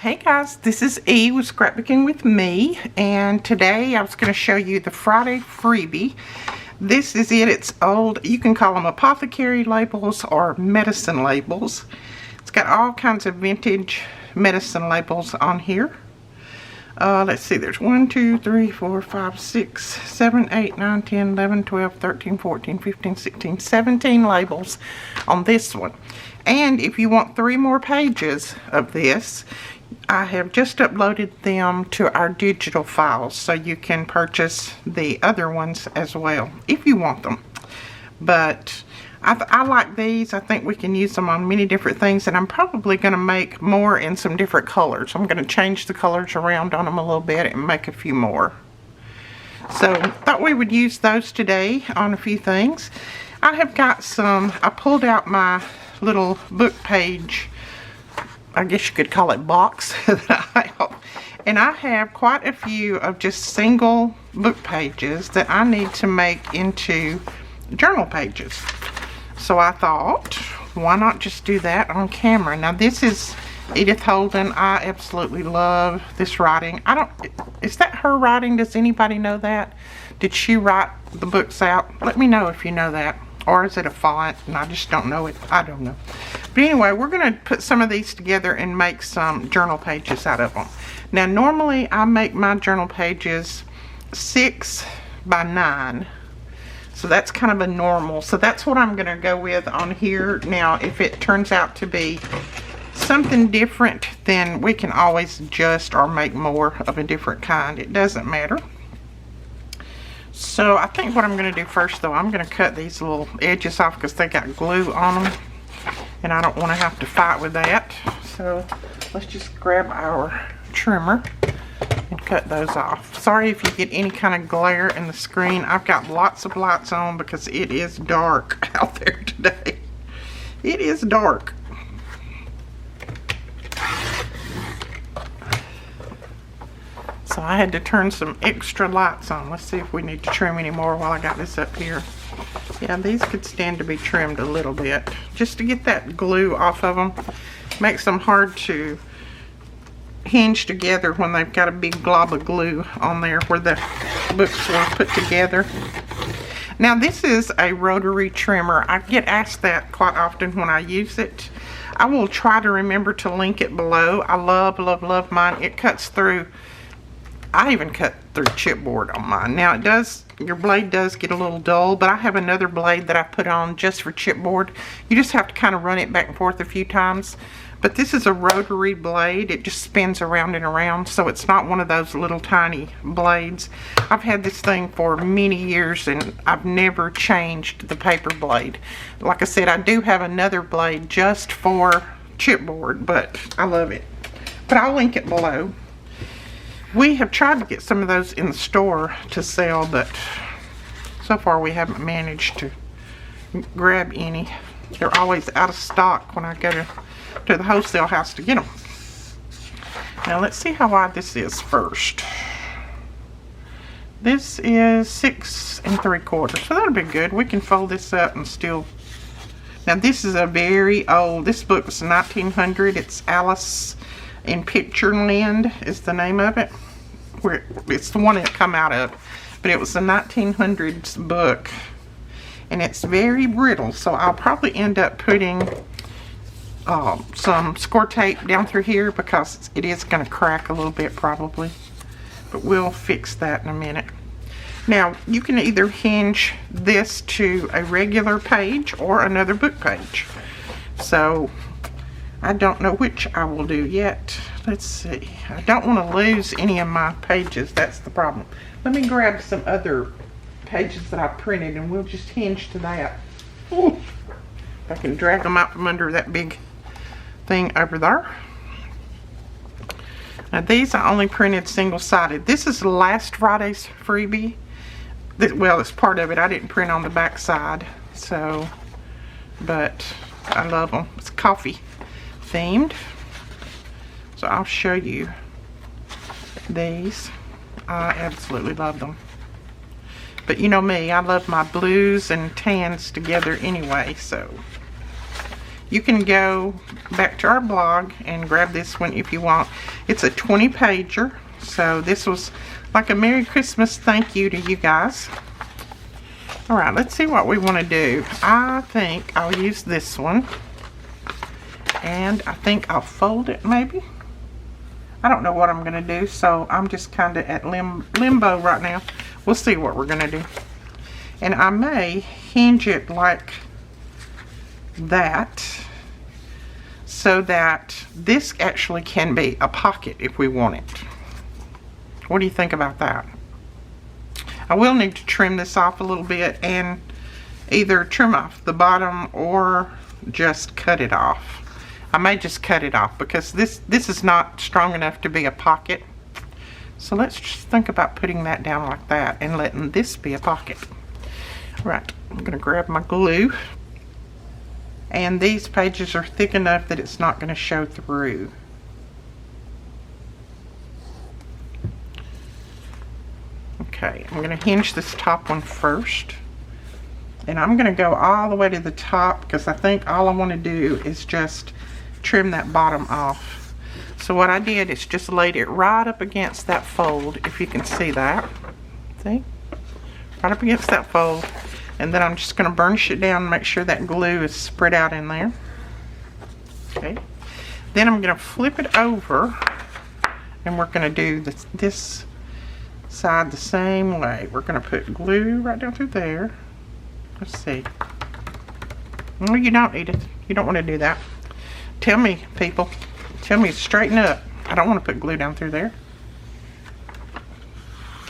Hey guys, this is E with Scrapbooking with Me, and today I was going to show you the Friday freebie. This is it. It's old, you can call them apothecary labels or medicine labels. It's got all kinds of vintage medicine labels on here. Let's see, there's 1, 2, 3, 4, 5, 6, 7, 8, 9, 10, 11, 12, 13, 14, 15, 16, 17 labels on this one. And if you want 3 more pages of this, I have just uploaded them to our digital files, so you can purchase the other ones as well if you want them. But I like these. I think we can use them on many different things, and I'm probably going to make more in some different colors. I'm going to change the colors around on them a little bit and make a few more. So thought we would use those today on a few things. I have got some, I pulled out my little book page, I guess you could call it box that I have, and I have quite a few of just single book pages that I need to make into journal pages. So I thought, why not just do that on camera? Now this is Edith Holden. I absolutely love this writing. Is that her writing? Does anybody know that? Did she write the books out? Let me know if you know that. Or is it a font and I just don't know it? I don't know. But anyway, we're going to put some of these together and make some journal pages out of them. Now normally I make my journal pages 6 by 9. So that's kind of a normal. So that's what I'm going to go with on here. Now if it turns out to be something different, then we can always adjust or make more of a different kind. It doesn't matter. So I think what I'm going to do first, though, I'm going to cut these little edges off because they got glue on them, and I don't want to have to fight with that. So let's just grab our trimmer and cut those off. Sorry if you get any kind of glare in the screen. I've got lots of lights on because it is dark out there today. It is dark. So I had to turn some extra lights on. Let's see if we need to trim any more while I got this up here. Yeah, these could stand to be trimmed a little bit, just to get that glue off of them. Makes them hard to hinge together when they've got a big glob of glue on there where the books were put together. Now this is a rotary trimmer. I get asked that quite often when I use it. I will try to remember to link it below. I love, love, love mine. It cuts through, I even cut through chipboard on mine. Now it does, your blade does get a little dull, but I have another blade that I put on just for chipboard. You just have to kind of run it back and forth a few times. But this is a rotary blade. It just spins around and around, so it's not one of those little tiny blades. I've had this thing for many years and I've never changed the paper blade. Like I said, I do have another blade just for chipboard, but I love it. But I'll link it below. We have tried to get some of those in the store to sell, but so far we haven't managed to grab any. They're always out of stock when I go to the wholesale house to get them. Now let's see how wide this is first. This is 6 3/4, so that'll be good. We can fold this up and still. Now this is a very old, this book was 1900. It's Alice in Pictureland is the name of it. It's the one it come out of, but it was a 1900s book, and it's very brittle, so I'll probably end up putting some score tape down through here because it is going to crack a little bit probably, but we'll fix that in a minute. Now you can either hinge this to a regular page or another book page, so I don't know which I will do yet. Let's see. I don't want to lose any of my pages. That's the problem. Let me grab some other pages that I printed and we'll just hinge to that. Ooh. If I can drag them out from under that big thing over there. Now these I only printed single-sided. This is last Friday's freebie. Well, it's part of it. I didn't print on the back side. So, but I love them. It's coffee themed. So I'll show you these. I absolutely love them. But you know me, I love my blues and tans together anyway, so You can go back to our blog and grab this one if you want. It's a 20 pager. So this was like a Merry Christmas thank you to you guys. Alright, let's see what we want to do. I think I'll use this one. And I think I'll fold it maybe. I don't know what I'm going to do, so I'm just kind of at limbo right now. We'll see what we're going to do. And I may hinge it like that, so that this actually can be a pocket if we want it. What do you think about that? I will need to trim this off a little bit and either trim off the bottom or just cut it off. I may just cut it off because this is not strong enough to be a pocket. So let's just think about putting that down like that and letting this be a pocket. Right, I'm going to grab my glue. And these pages are thick enough that it's not going to show through. Okay, I'm going to hinge this top one first. And I'm going to go all the way to the top because I think all I want to do is just trim that bottom off. So what I did is just laid it right up against that fold, if you can see that. See? Right up against that fold. And then I'm just going to burnish it down and make sure that glue is spread out in there. Okay. Then I'm going to flip it over and we're going to do this side the same way. We're going to put glue right down through there. Let's see. No, you don't need it. You don't want to do that. Tell me, people. Tell me to straighten up. I don't want to put glue down through there,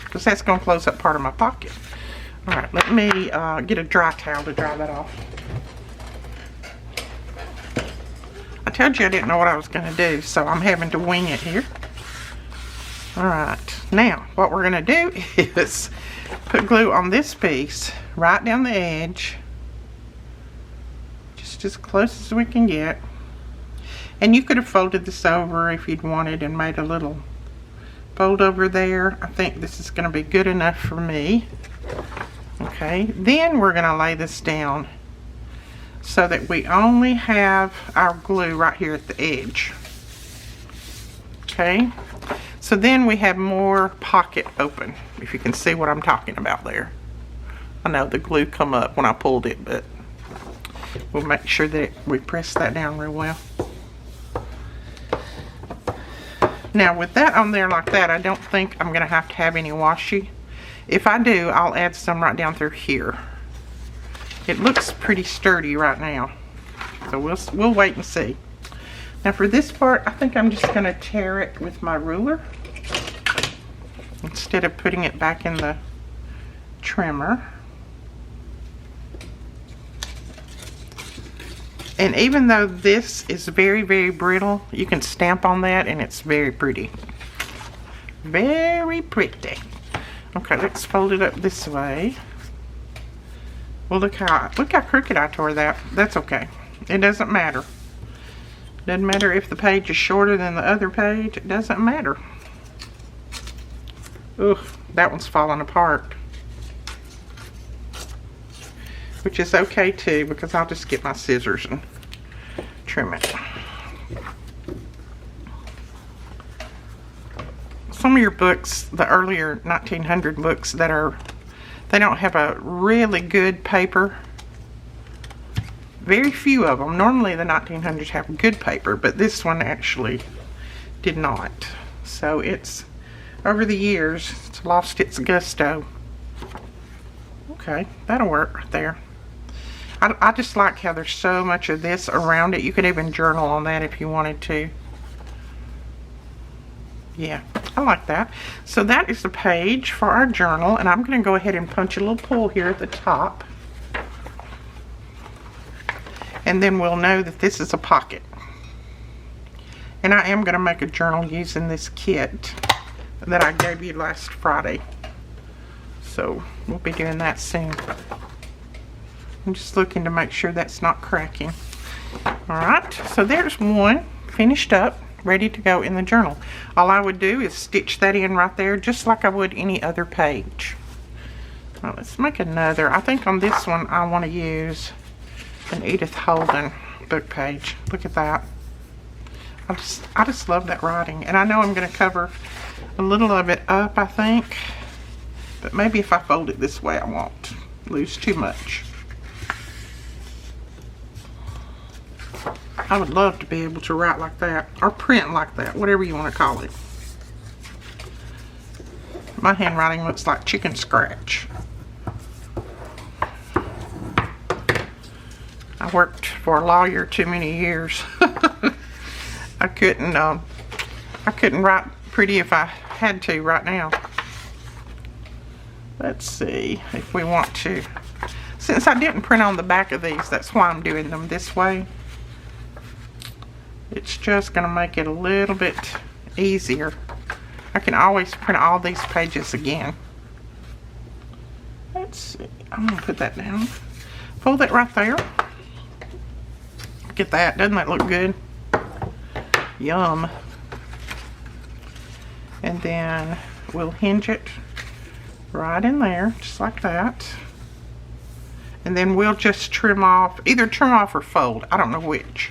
because that's going to close up part of my pocket. Alright, let me get a dry towel to dry that off. I told you I didn't know what I was going to do, so I'm having to wing it here. Alright, now what we're going to do is put glue on this piece right down the edge, just as close as we can get. And you could have folded this over if you'd wanted and made a little fold over there. I think this is going to be good enough for me. Okay, then we're going to lay this down so that we only have our glue right here at the edge. Okay, so then we have more pocket open, if you can see what I'm talking about there. I know the glue come up when I pulled it, but we'll make sure that we press that down real well. Now with that on there like that, I don't think I'm going to have any washi. If I do, I'll add some right down through here. It looks pretty sturdy right now, so we'll wait and see. Now for this part, I think I'm just going to tear it with my ruler instead of putting it back in the trimmer. And even though this is very, very brittle, you can stamp on that and it's very pretty. Very pretty. Okay, let's fold it up this way. Well, look how crooked I tore that. That's okay. It doesn't matter. Doesn't matter if the page is shorter than the other page. It doesn't matter. Ugh, that one's falling apart. Which is okay too, because I'll just get my scissors and trim it. Some of your books, the earlier 1900 books they don't have a really good paper. Very few of them. Normally the 1900s have good paper, but this one actually did not. So it's, over the years, it's lost its gusto. Okay, that'll work right there. I just like how there's so much of this around it. You could even journal on that if you wanted to. Yeah, I like that. So that is the page for our journal, and I'm going to go ahead and punch a little pull here at the top. And then we'll know that this is a pocket. And I am going to make a journal using this kit that I gave you last Friday. So we'll be doing that soon. I'm just looking to make sure that's not cracking. Alright, so there's one finished up, ready to go in the journal. All I would do is stitch that in right there, just like I would any other page. Now let's make another. I think on this one I want to use an Edith Holden, book page. Look at that. I just love that writing. And I know I'm going to cover a little of it up, I think. But maybe if I fold it this way, I won't lose too much. I would love to be able to write like that, or print like that, whatever you want to call it. My handwriting looks like chicken scratch. I worked for a lawyer too many years. I couldn't write pretty if I had to right now. Let's see if we want to. Since I didn't print on the back of these, that's why I'm doing them this way. It's just going to make it a little bit easier. I can always print all these pages again. Let's see. I'm going to put that down. Fold it right there. Look at that. Doesn't that look good? Yum. And then we'll hinge it right in there, just like that. And then we'll just trim off, either trim off or fold. I don't know which.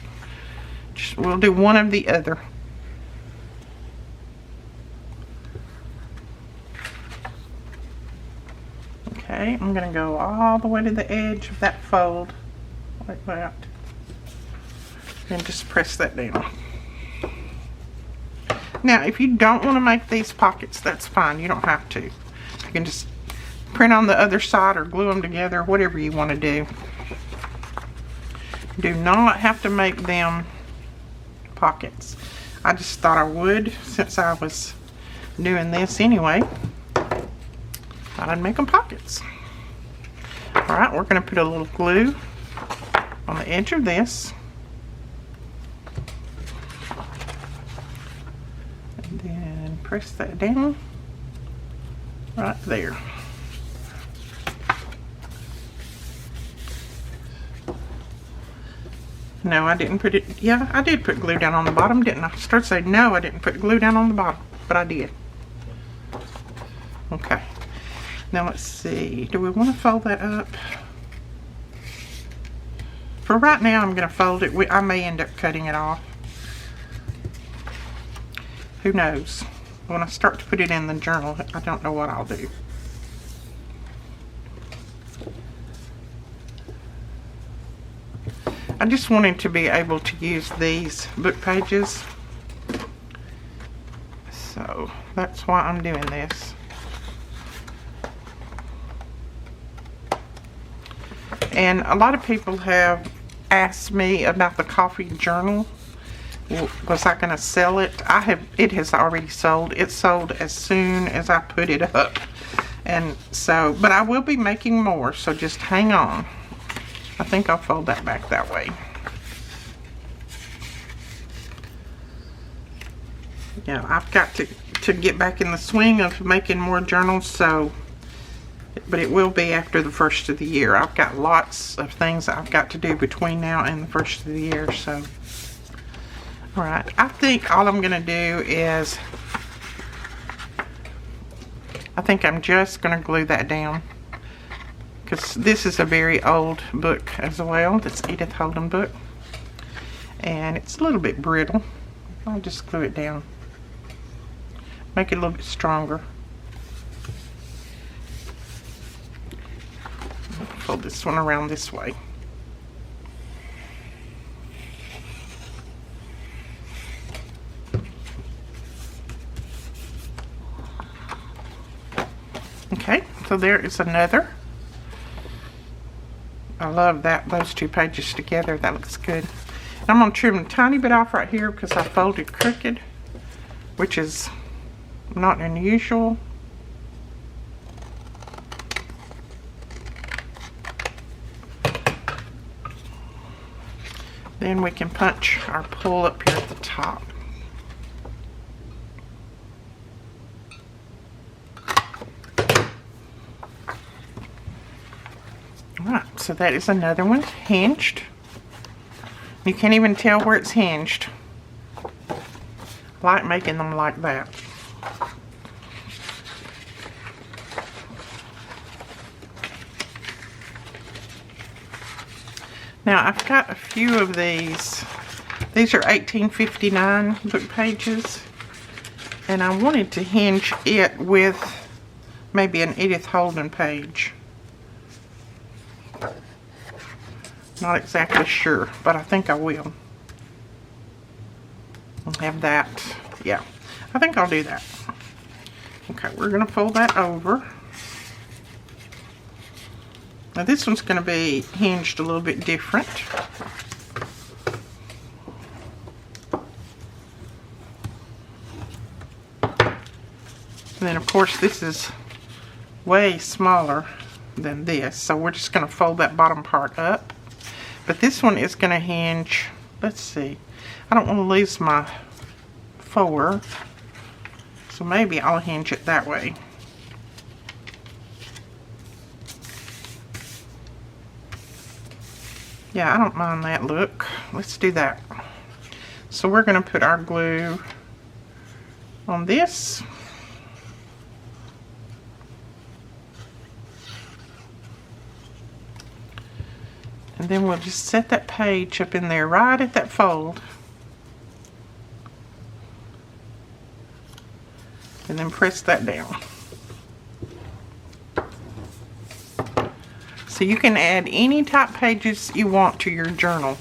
We'll do one of the other. Okay, I'm going to go all the way to the edge of that fold, like that. And just press that down. Now, if you don't want to make these pockets, that's fine. You don't have to. You can just print on the other side or glue them together, whatever you want to do. Do not have to make them pockets. I just thought I would, since I was doing this anyway. Thought I'd make them pockets. Alright, we're going to put a little glue on the edge of this. And then press that down right there. No, I didn't put it. Yeah, I did put glue down on the bottom, didn't I? I started saying, no, I didn't put glue down on the bottom, but I did. Okay. Now let's see. Do we want to fold that up? For right now, I'm going to fold it. I may end up cutting it off. Who knows? When I start to put it in the journal, I don't know what I'll do. I just wanted to be able to use these book pages, so that's why I'm doing this. And a lot of people have asked me about the coffee journal. Was I going to sell it? It has already sold. It sold as soon as I put it up. And so, but I will be making more, so just hang on. I think I'll fold that back that way. Yeah, I've got to get back in the swing of making more journals, so, but it will be after the first of the year. I've got lots of things I've got to do between now and the first of the year, so. Alright, I think all I'm going to do is, I think I'm just going to glue that down. Because this is a very old book as well. This Edith Holden book. And it's a little bit brittle. I'll just glue it down. Make it a little bit stronger. Fold this one around this way. Okay, so there is another. I love that, those two pages together. That looks good. I'm going to trim a tiny bit off right here because I folded crooked, which is not unusual. Then we can punch our pull up here at the top. Alright, so that is another one, hinged. You can't even tell where it's hinged. I like making them like that. Now I've got a few of these. These are 1859 book pages. And I wanted to hinge it with maybe an Edith Holden page. Not exactly sure, but I think I will. I'll have that. Yeah, I think I'll do that. Okay, we're going to fold that over. Now this one's going to be hinged a little bit different. And then of course this is way smaller than this, so we're just going to fold that bottom part up. But this one is going to hinge, let's see, I don't want to lose my 4, so maybe I'll hinge it that way. Yeah, I don't mind that look. Let's do that. So we're going to put our glue on this. And then we'll just set that page up in there right at that fold. And then press that down. So you can add any type pages you want to your journal.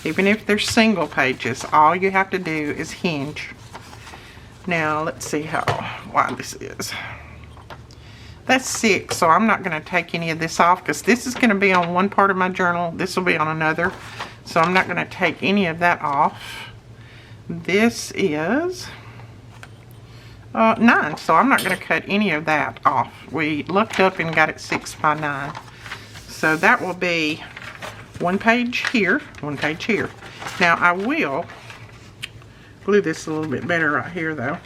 Even if they're single pages, all you have to do is hinge. Now let's see how wide this is. That's 6, so I'm not going to take any of this off because this is going to be on one part of my journal. This will be on another. So I'm not going to take any of that off. This is 9, so I'm not going to cut any of that off. We looked up and got it 6 by 9. So that will be one page here, one page here. Now I will glue this a little bit better right here though.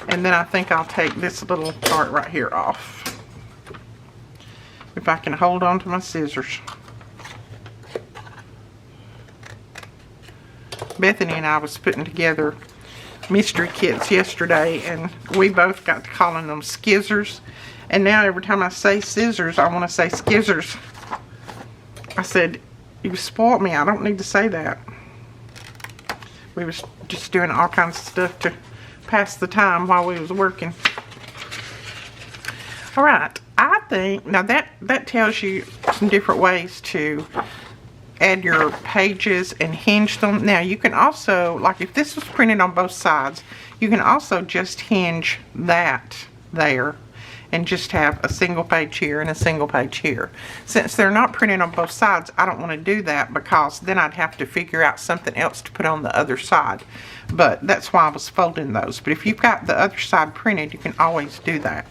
And then I think I'll take this little part right here off. If I can hold on to my scissors. Bethany and I was putting together mystery kits yesterday, and we both got to calling them skizzers. And now every time I say scissors, I want to say skizzers. I said, you spoiled me. I don't need to say that. We was just doing all kinds of stuff to pass the time while we was working. All right, I think now that tells you some different ways to add your pages and hinge them. Now you can also, like if this was printed on both sides, you can also just hinge that there and just have a single page here and a single page here. Since they're not printed on both sides, I don't want to do that because then I'd have to figure out something else to put on the other side. But that's why I was folding those. But if you've got the other side printed, you can always do that.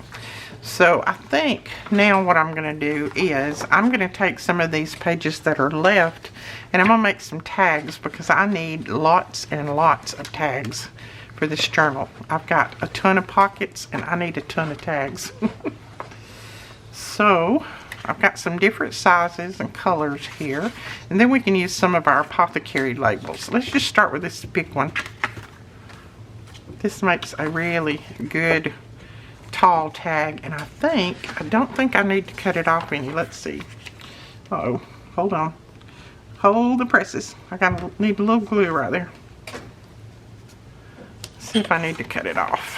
So I think now what I'm going to do is I'm going to take some of these pages that are left and I'm going to make some tags because I need lots and lots of tags for this journal. I've got a ton of pockets and I need a ton of tags. So I've got some different sizes and colors here, and then we can use some of our apothecary labels. Let's just start with this big one. This makes a really good tall tag, and I don't think I need to cut it off any. Let's see. Uh-oh, hold on. Hold the presses. I need a little glue right there. See if I need to cut it off.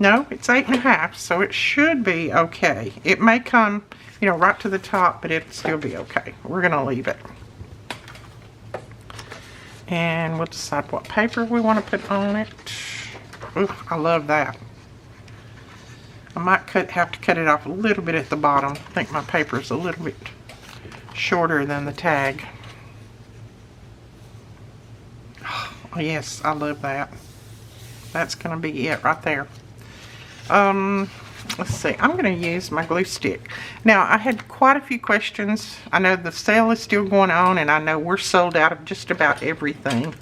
No, it's 8.5, so it should be okay. It may come, you know, right to the top, but it'll still be okay. We're gonna leave it. And we'll decide what paper we want to put on it. Ooh, I love that. I might have to cut it off a little bit at the bottom. I think my paper is a little bit shorter than the tag. Oh, yes, I love that. That's going to be it right there. Let's see. I'm going to use my glue stick. Now, I had quite a few questions. I know the sale is still going on, and I know we're sold out of just about everything,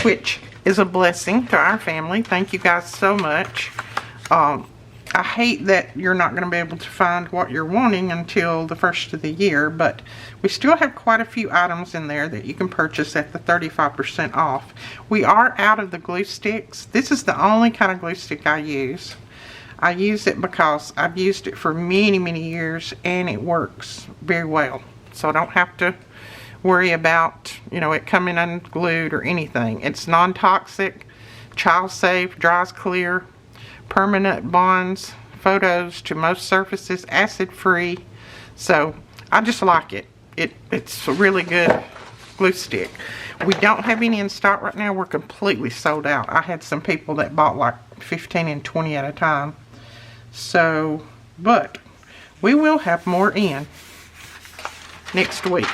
which is a blessing to our family. Thank you guys so much. I hate that you're not going to be able to find what you're wanting until the first of the year, but we still have quite a few items in there that you can purchase at the 35% off. We are out of the glue sticks. This is the only kind of glue stick I use. I use it because I've used it for many years and it works very well. So I don't have to worry about, you know, it coming unglued or anything. It's non-toxic, child safe, dries clear, permanent bonds photos to most surfaces, acid free. So I just like it. It's a really good glue stick. We don't have any in stock right now. We're completely sold out. I had some people that bought like 15 and 20 at a time. So, but we will have more in next week.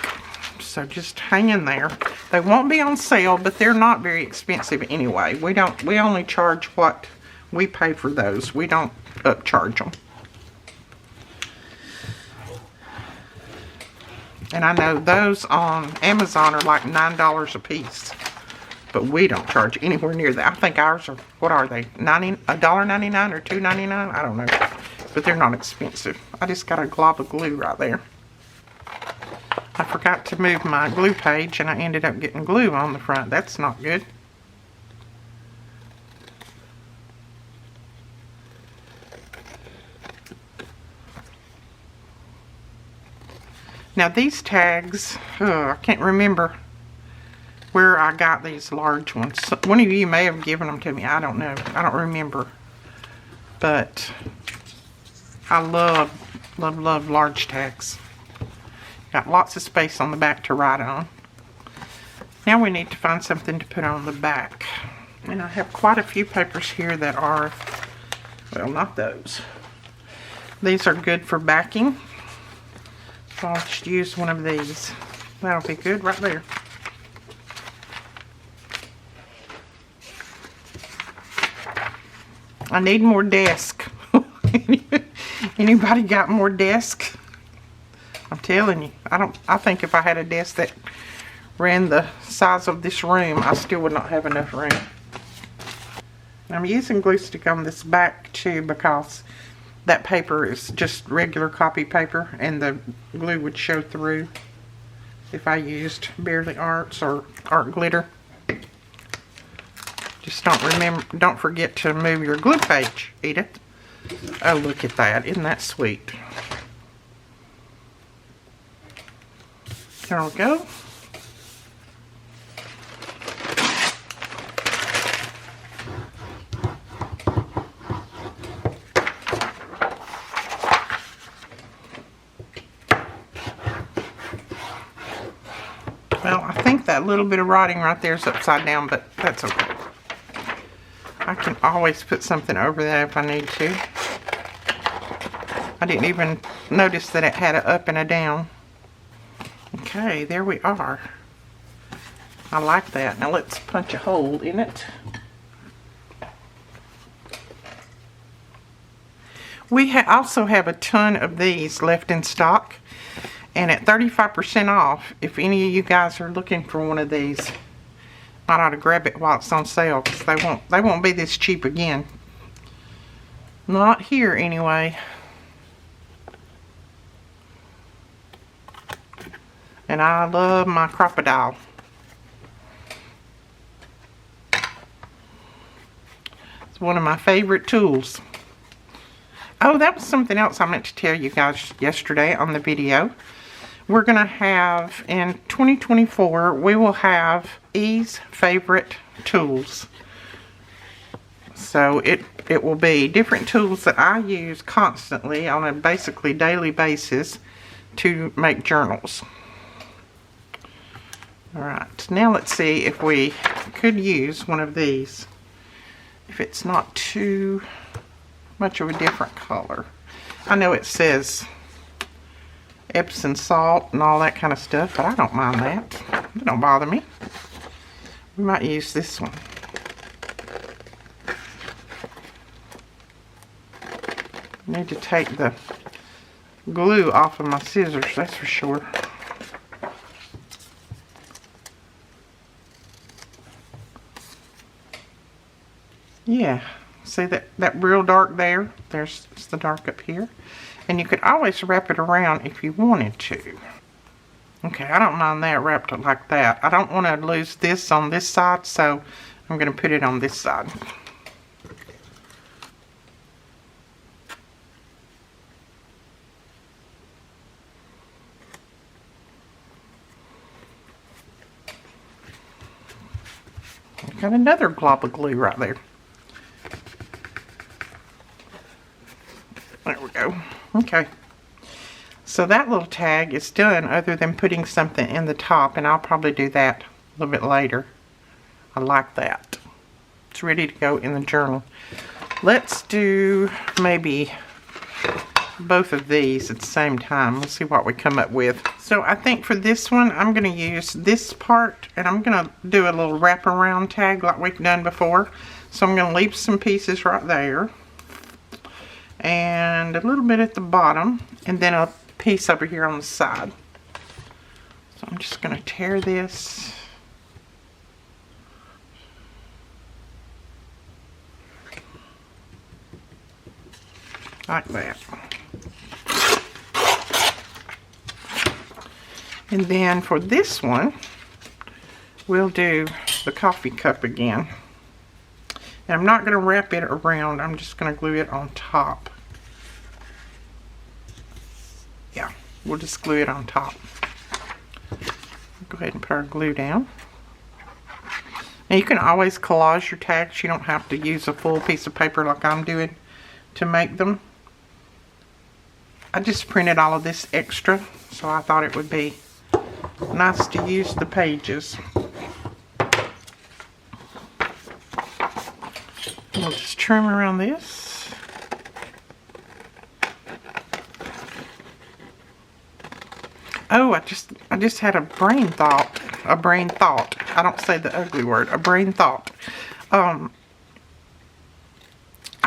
So just hang in there. They won't be on sale, but they're not very expensive anyway. We only charge what we pay for those. We don't upcharge them. And I know those on Amazon are like $9 a piece. But we don't charge anywhere near that. I think ours are, what are they? $1.99 or $2.99? I don't know. But they're not expensive. I just got a glob of glue right there. I forgot to move my glue page and I ended up getting glue on the front. That's not good. Now these tags, I can't remember where I got these large ones. One of you may have given them to me. I don't know. I don't remember. But I love large tags. Got lots of space on the back to write on. Now we need to find something to put on the back. And I have quite a few papers here that are, well, not those. These are good for backing. So I'll just use one of these. That'll be good right there. I need more desk. Anybody got more desk? I'm telling you, I think if I had a desk that ran the size of this room, I still would not have enough room. I'm using glue stick on this back too because that paper is just regular copy paper and the glue would show through if I used Barely Arts or art glitter. Just don't forget to move your glue page, Edith. Oh, look at that. Isn't that sweet? There we go. Well, I think that little bit of writing right there is upside down, but that's okay. I can always put something over that if I need to. I didn't even notice that it had an up and a down. Okay, there we are. I like that. Now let's punch a hole in it. We also have a ton of these left in stock. And at 35% off, if any of you guys are looking for one of these, I ought to grab it while it's on sale because they won't be this cheap again. Not here anyway. And I love my crocodile. It's one of my favorite tools. Oh, that was something else I meant to tell you guys yesterday on the video. We're going to have, in 2024, we will have E's favorite tools. So it will be different tools that I use constantly on a basically daily basis to make journals. Alright, now let's see if we could use one of these. If it's not too much of a different color. I know it says Epsom salt and all that kind of stuff, but I don't mind that. It don't bother me. We might use this one. I need to take the glue off of my scissors, that's for sure. Yeah, see that real dark there? There's the dark up here. And you could always wrap it around if you wanted to. Okay, I don't mind that wrapped like that. I don't want to lose this on this side, so I'm going to put it on this side. got another glob of glue right there. There we go. Okay. So that little tag is done other than putting something in the top, and I'll probably do that a little bit later. I like that. It's ready to go in the journal. Let's do maybe both of these at the same time. Let's see what we come up with. So I think for this one, I'm going to use this part, and I'm going to do a little wraparound tag like we've done before. So I'm going to leave some pieces right there, and a little bit at the bottom, and then a piece over here on the side. So I'm just going to tear this. Like that. And then for this one, we'll do the coffee cup again. And I'm not going to wrap it around, I'm just going to glue it on top. Yeah, we'll just glue it on top. Go ahead and put our glue down. Now you can always collage your tags. You don't have to use a full piece of paper like I'm doing to make them. I just printed all of this extra, so I thought it would be nice to use the pages. We'll just trim around this. Oh, I just had a brain thought. A brain thought. I don't say the ugly word. A brain thought.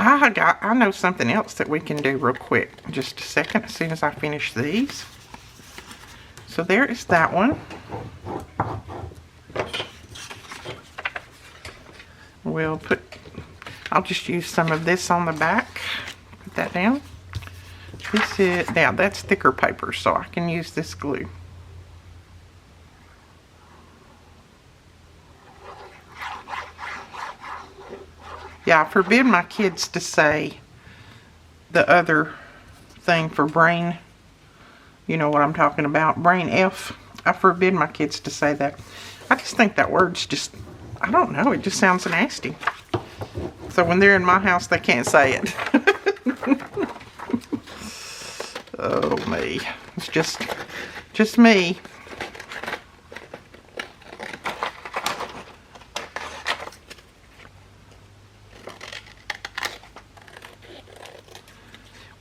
I know something else that we can do real quick. Just a second, as soon as I finish these. So there is that one. I'll just use some of this on the back. Put that down. Now that's thicker paper, so I can use this glue. Yeah, I forbid my kids to say the other thing for brain. You know what I'm talking about. Brain F. I forbid my kids to say that. I just think that word's just, I don't know, it just sounds nasty. So when they're in my house, they can't say it. Oh, me. It's just me.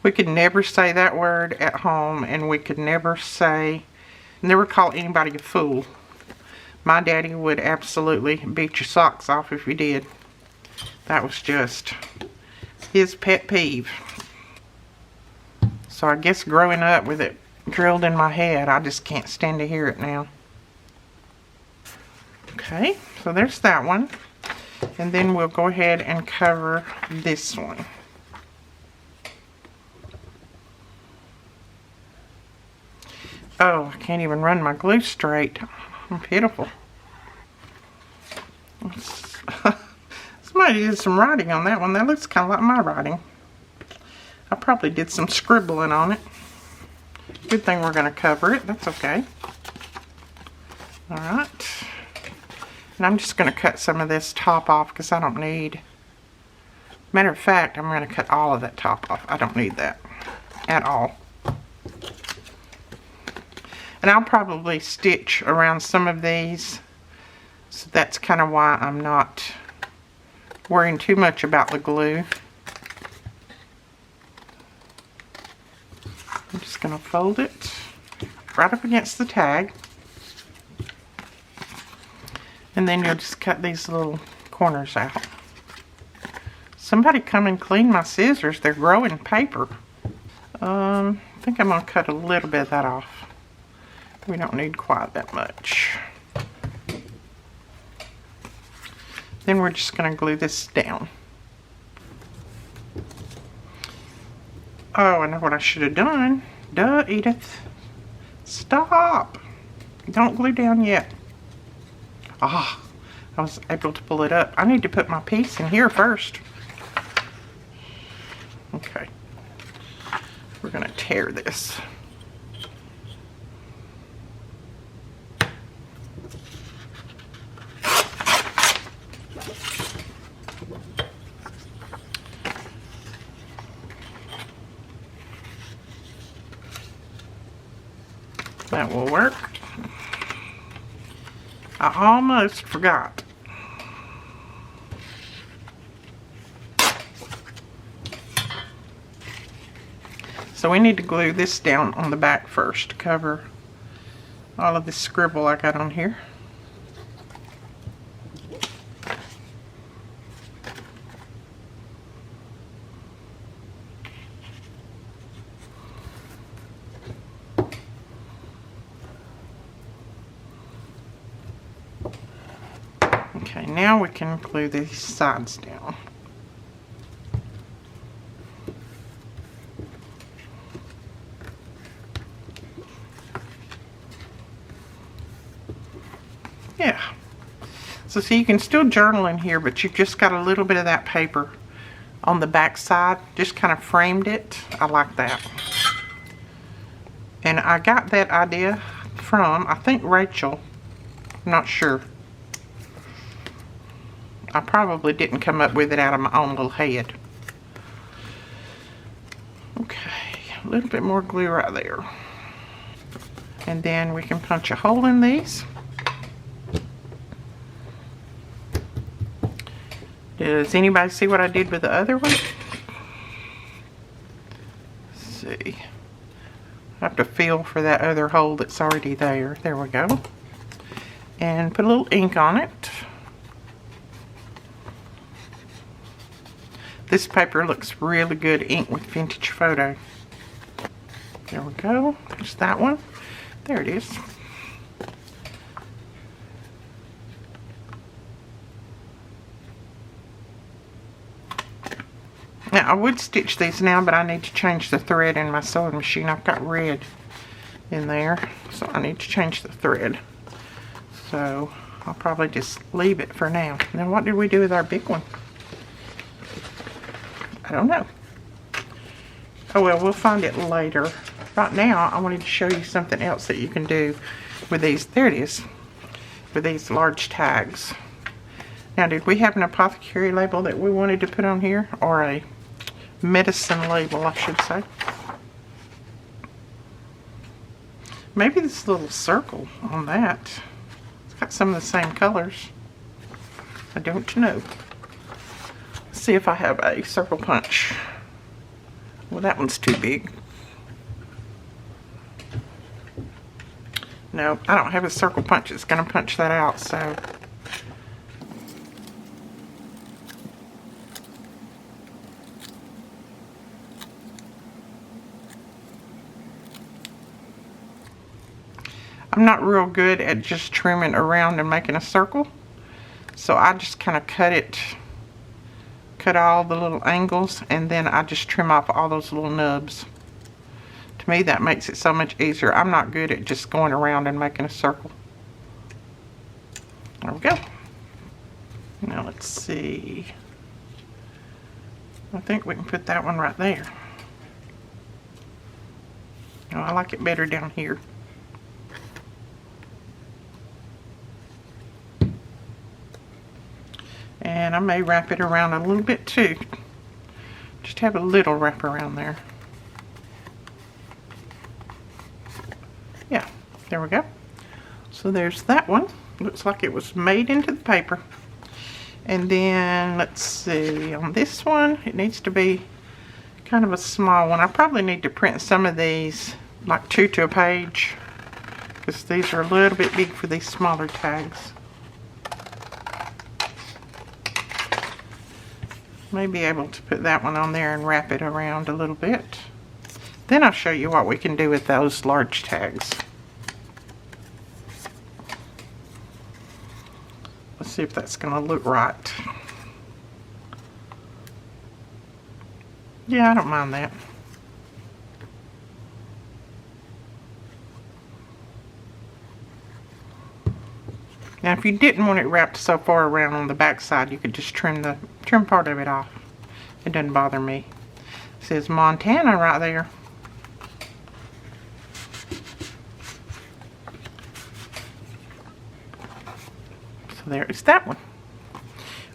We could never say that word at home, and we could never call anybody a fool. My daddy would absolutely beat your socks off if you did. That was just his pet peeve. So I guess growing up with it drilled in my head, I just can't stand to hear it now. Okay, so there's that one. And then we'll go ahead and cover this one. Oh, I can't even run my glue straight. I'm pitiful. Somebody did some writing on that one. That looks kind of like my writing. I probably did some scribbling on it. Good thing we're going to cover it. That's okay. Alright. And I'm just going to cut some of this top off because I don't need... Matter of fact, I'm going to cut all of that top off. I don't need that at all. And I'll probably stitch around some of these. So that's kind of why I'm not worrying too much about the glue. I'm just going to fold it right up against the tag. And then you'll just cut these little corners out. Somebody come and clean my scissors. They're growing paper. I think I'm going to cut a little bit of that off. We don't need quite that much. Then we're just going to glue this down. Oh, I know what I should have done. Duh, Edith. Stop. Don't glue down yet. Ah, I was able to pull it up. I need to put my piece in here first. Okay. We're going to tear this. That will work. I almost forgot. So we need to glue this down on the back first to cover all of this scribble I got on here. Okay, now we can glue these sides down. Yeah. So see, you can still journal in here, but you've just got a little bit of that paper on the back side. Just kind of framed it. I like that. And I got that idea from, I think, Rachel. I'm not sure. I probably didn't come up with it out of my own little head. Okay, a little bit more glue right there. And then we can punch a hole in these. Does anybody see what I did with the other one? Let's see. I have to feel for that other hole that's already there. There we go. And put a little ink on it. This paper looks really good ink with vintage photo. There we go. There's that one. There it is. Now I would stitch these now, but I need to change the thread in my sewing machine. I've got red in there, so I need to change the thread. So I'll probably just leave it for now. Now what did we do with our big one? I don't know. Oh well, we'll find it later. Right now, I wanted to show you something else that you can do with these. There it is. With these large tags. Now, did we have an apothecary label that we wanted to put on here? Or a medicine label, I should say. Maybe this little circle on that. It's got some of the same colors. I don't know. Let's see if I have a circle punch. Well, that one's too big. No, I don't have a circle punch. It's going to punch that out, so. I'm not real good at just trimming around and making a circle. So I just kind of cut all the little angles, and then I just trim off all those little nubs. To me, that makes it so much easier. I'm not good at just going around and making a circle. There we go. Now let's see. I think we can put that one right there. Oh, I like it better down here. And I may wrap it around a little bit too. Just have a little wrap around there. Yeah, there we go. So there's that one. Looks like it was made into the paper. And then let's see, on this one, it needs to be kind of a small one. I probably need to print some of these, like 2 to a page, because these are a little bit big for these smaller tags. May be able to put that one on there and wrap it around a little bit. Then I'll show you what we can do with those large tags. Let's see if that's going to look right. Yeah, I don't mind that. Now if you didn't want it wrapped so far around on the back side, you could just trim part of it off. It doesn't bother me. It says Montana right there. So there is that one.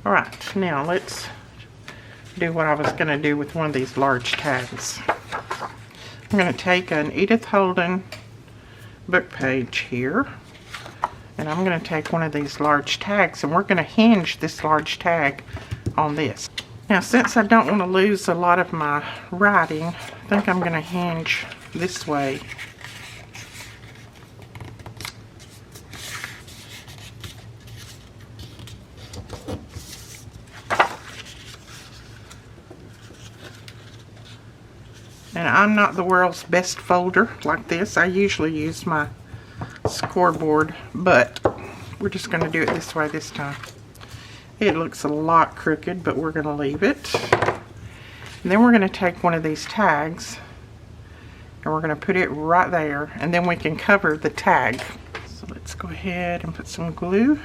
Alright, now let's do what I was going to do with one of these large tags. I'm going to take an Edith Holden book page here. And I'm going to take one of these large tags, and we're going to hinge this large tag on this. Now, since I don't want to lose a lot of my writing, I think I'm going to hinge this way. And I'm not the world's best folder like this. I usually use my scoreboard, but we're just going to do it this way this time. It looks a lot crooked, but we're going to leave it. And then we're going to take one of these tags and we're going to put it right there, and then we can cover the tag. So let's go ahead and put some glue.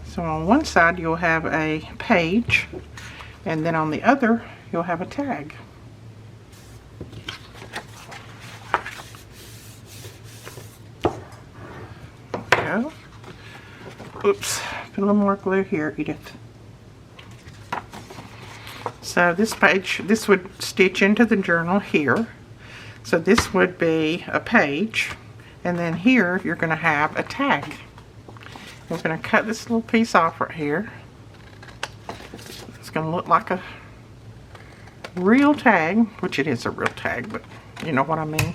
So on one side you'll have a page, and then on the other you'll have a tag. Go. Oops, put a little more glue here, Edith. So this page, this would stitch into the journal here. So this would be a page, and then here you're going to have a tag. We're going to cut this little piece off right here. It's going to look like a real tag, which it is a real tag, but you know what I mean.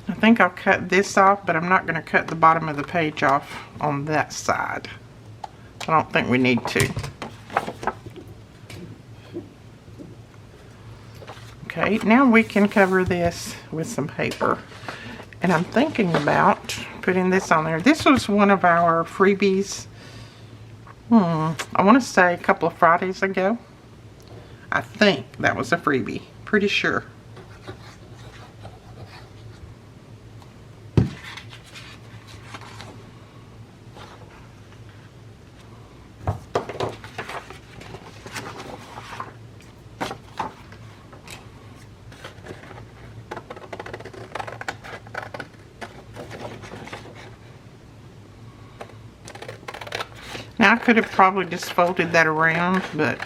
I think I'll cut this off, but I'm not going to cut the bottom of the page off on that side. I don't think we need to. Okay, now we can cover this with some paper. And I'm thinking about putting this on there. This was one of our freebies, I want to say a couple of Fridays ago. I think that was a freebie, pretty sure. Now I could have probably just folded that around, but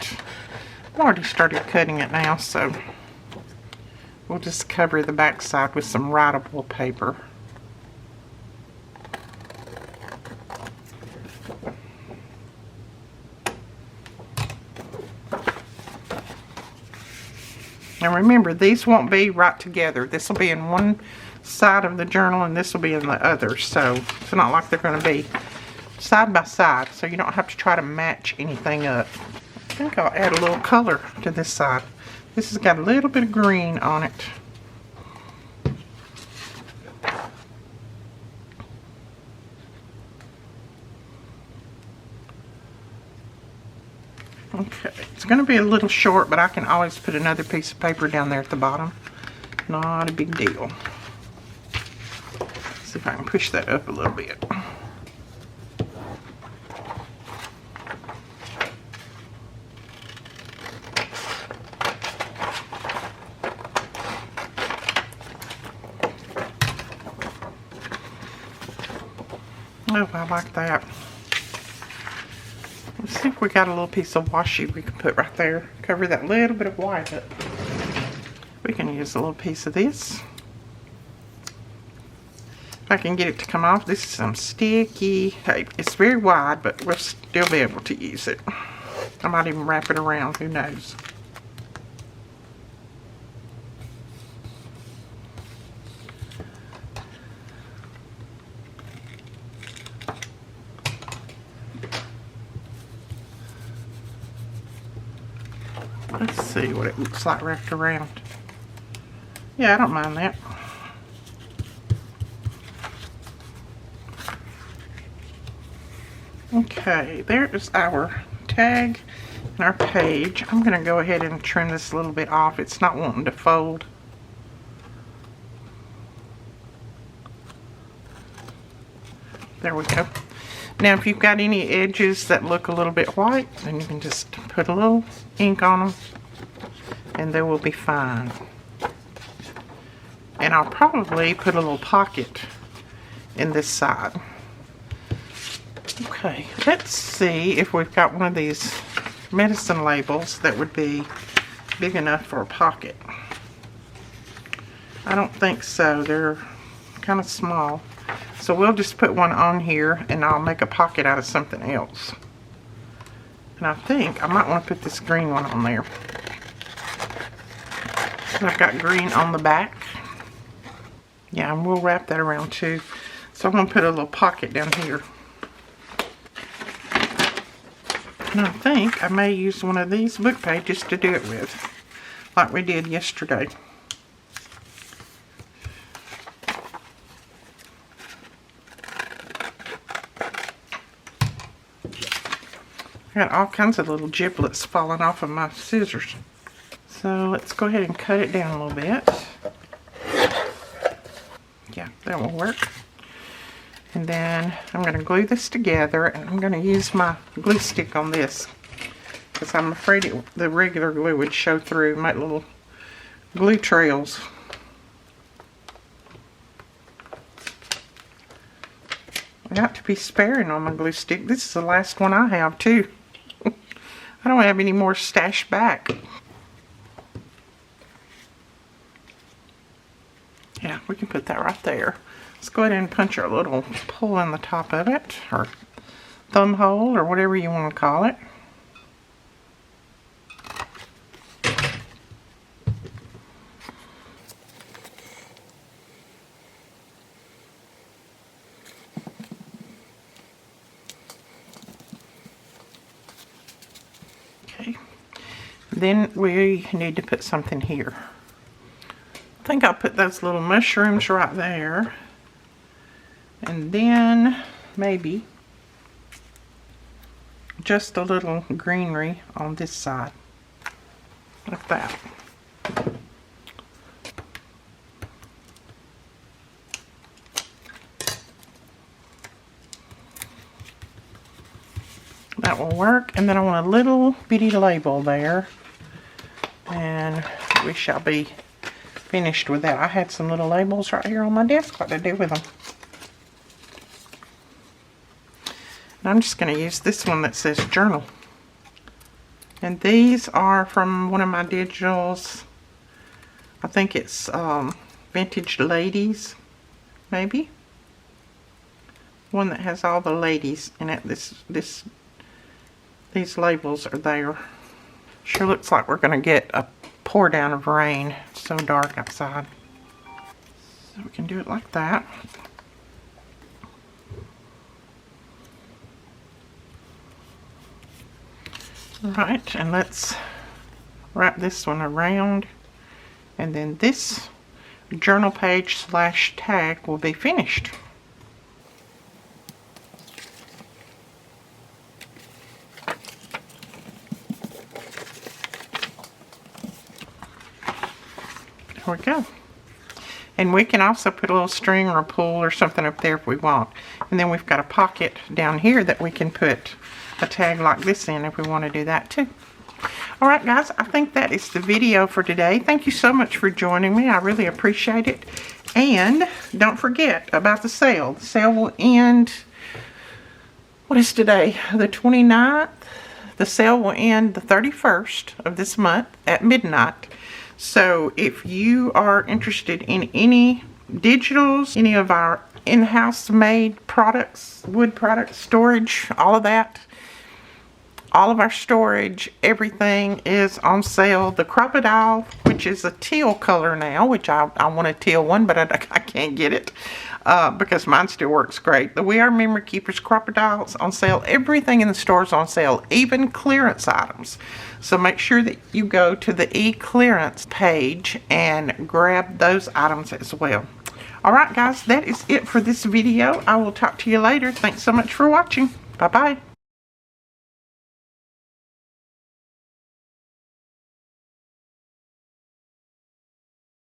I've already started cutting it now, so we'll just cover the back side with some writable paper. Now remember, these won't be right together. This will be in one side of the journal and this will be in the other, so it's not like they're going to be side by side, so you don't have to try to match anything up. I think I'll add a little color to this side. This has got a little bit of green on it. Okay, it's going to be a little short, but I can always put another piece of paper down there at the bottom. Not a big deal. See if I can push that up a little bit. Oh, I like that. Let's see if we got a little piece of washi we can put right there. Cover that little bit of white up. We can use a little piece of this. If I can get it to come off, this is some sticky tape. It's very wide, but we'll still be able to use it. I might even wrap it around, who knows. Let's see what it looks like wrapped around. Yeah, I don't mind that. Okay, there is our tag and our page. I'm going to go ahead and trim this a little bit off. It's not wanting to fold. There we go. Now, if you've got any edges that look a little bit white, then you can just put a little ink on them and they will be fine. And I'll probably put a little pocket in this side. Okay, let's see if we've got one of these medicine labels that would be big enough for a pocket. I don't think so. They're kind of small. So we'll just put one on here and I'll make a pocket out of something else. And I think I might want to put this green one on there. And I've got green on the back. Yeah, and we'll wrap that around too. So I'm going to put a little pocket down here. And I think I may use one of these book pages to do it with, like we did yesterday. I got all kinds of little giblets falling off of my scissors. So let's go ahead and cut it down a little bit. Yeah, that will work. And then I'm going to glue this together, and I'm going to use my glue stick on this because I'm afraid the regular glue would show through, make little glue trails. I got to be sparing on my glue stick. This is the last one I have too. I don't have any more stashed back. Yeah, we can put that right there. Let's go ahead and punch our little hole in the top of it, or thumb hole, or whatever you want to call it. Okay, then we need to put something here. I think I'll put those little mushrooms right there. And then maybe just a little greenery on this side, like that. That will work. And then I want a little bitty label there. And we shall be finished with that. I had some little labels right here on my desk. What to do with them? And I'm just going to use this one that says journal. And these are from one of my digitals. I think it's Vintage Ladies, maybe. One that has all the ladies in it. These labels are there. Sure looks like we're going to get a pour down of rain. It's so dark outside. So we can do it like that. Alright, and let's wrap this one around, and then this journal page / tag will be finished. There we go. And we can also put a little string or a pull or something up there if we want. And then we've got a pocket down here that we can put a tag like this in if we want to do that too. Alright guys, I think that is the video for today. Thank you so much for joining me. I really appreciate it. And don't forget about the sale. The sale will end, what is today? The 29th? The sale will end the 31st of this month at midnight. So if you are interested in any digitals, any of our in-house made products, wood products, storage, all of that, all of our storage, everything is on sale. The crocodile, which is a teal color now, which I want a teal one, but I can't get it because mine still works great. The We Are Memory Keepers crocodiles on sale. Everything in the store is on sale, even clearance items. So make sure that you go to the e-clearance page and grab those items as well. Alright guys, that is it for this video. I will talk to you later. Thanks so much for watching. Bye-bye.